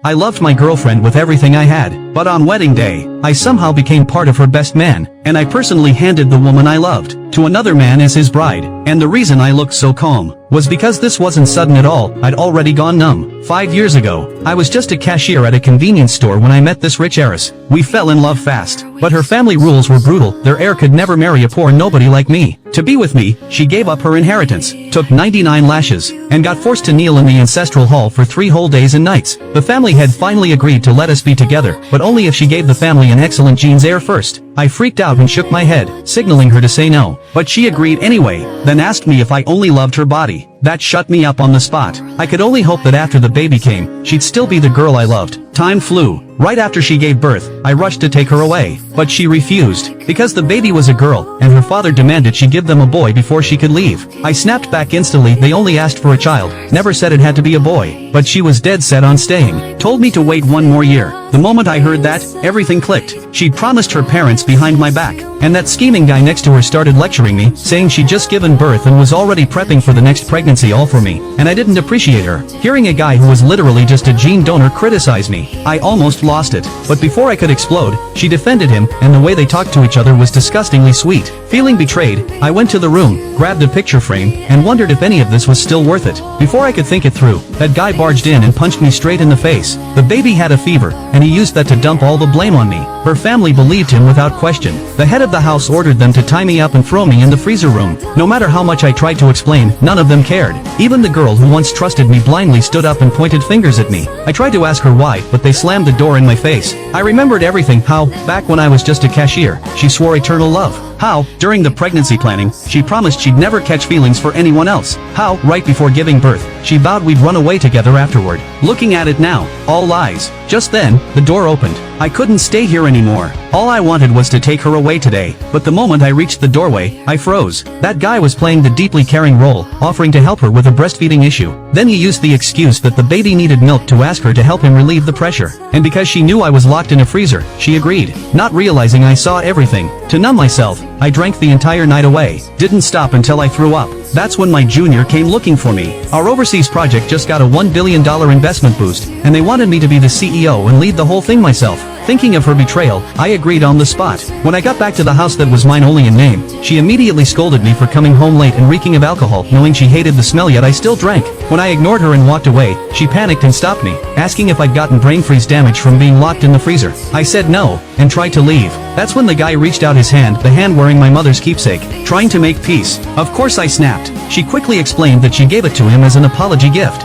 I loved my girlfriend with everything I had, but on wedding day, I somehow became part of her best man, and I personally handed the woman I loved to another man as his bride, and the reason I looked so calm was because this wasn't sudden at all. I'd already gone numb. 5 years ago, I was just a cashier at a convenience store when I met this rich heiress. We fell in love fast, but her family rules were brutal. Their heir could never marry a poor nobody like me. To be with me, she gave up her inheritance, took 99 lashes, and got forced to kneel in the ancestral hall for 3 whole days and nights. The family had finally agreed to let us be together, but only if she gave the family an excellent genes heir first. I freaked out and shook my head, signaling her to say no, but she agreed anyway, then asked me if I only loved her body. That shut me up on the spot. I could only hope that after the baby came, she'd still be the girl I loved. Time flew. Right after she gave birth, I rushed to take her away, but she refused, because the baby was a girl, and her father demanded she give them a boy before she could leave. I snapped back instantly. They only asked for a child, never said it had to be a boy, but she was dead set on staying, told me to wait 1 more year. The moment I heard that, everything clicked. She'd promised her parents behind my back, and that scheming guy next to her started lecturing me, saying she'd just given birth and was already prepping for the next pregnancy all for me, and I didn't appreciate her. Hearing a guy who was literally just a gene donor criticize me, I almost lost it, but before I could explode, she defended him, and the way they talked to each other was disgustingly sweet. Feeling betrayed, I went to the room, grabbed a picture frame, and wondered if any of this was still worth it. Before I could think it through, that guy barged in and punched me straight in the face. The baby had a fever, and he used that to dump all the blame on me. Her family believed him without question. The head of the house ordered them to tie me up and throw me in the freezer room. No matter how much I tried to explain, none of them cared. Even the girl who once trusted me blindly stood up and pointed fingers at me. I tried to ask her why, but they slammed the door in my face. I remembered everything, how, back when I was just a cashier, she swore eternal love. How, during the pregnancy planning, she promised she'd never catch feelings for anyone else. How, right before giving birth, she vowed we'd run away together afterward. Looking at it now, all lies. Just then, the door opened. I couldn't stay here anymore. All I wanted was to take her away today, but the moment I reached the doorway, I froze. That guy was playing the deeply caring role, offering to help her with a breastfeeding issue. Then he used the excuse that the baby needed milk to ask her to help him relieve the pressure. And because she knew I was locked in a freezer, she agreed, not realizing I saw everything. To numb myself, I drank the entire night away. Didn't stop until I threw up. That's when my junior came looking for me. Our overseas project just got a $1 billion investment boost, and they wanted me to be the CEO and lead the whole thing myself. Thinking of her betrayal, I agreed on the spot. When I got back to the house that was mine only in name, she immediately scolded me for coming home late and reeking of alcohol, knowing she hated the smell, yet I still drank. When I ignored her and walked away, she panicked and stopped me, asking if I'd gotten brain freeze damage from being locked in the freezer. I said no, and tried to leave. That's when the guy reached out his hand, the hand wearing my mother's keepsake, trying to make peace. Of course I snapped. She quickly explained that she gave it to him as an apology gift.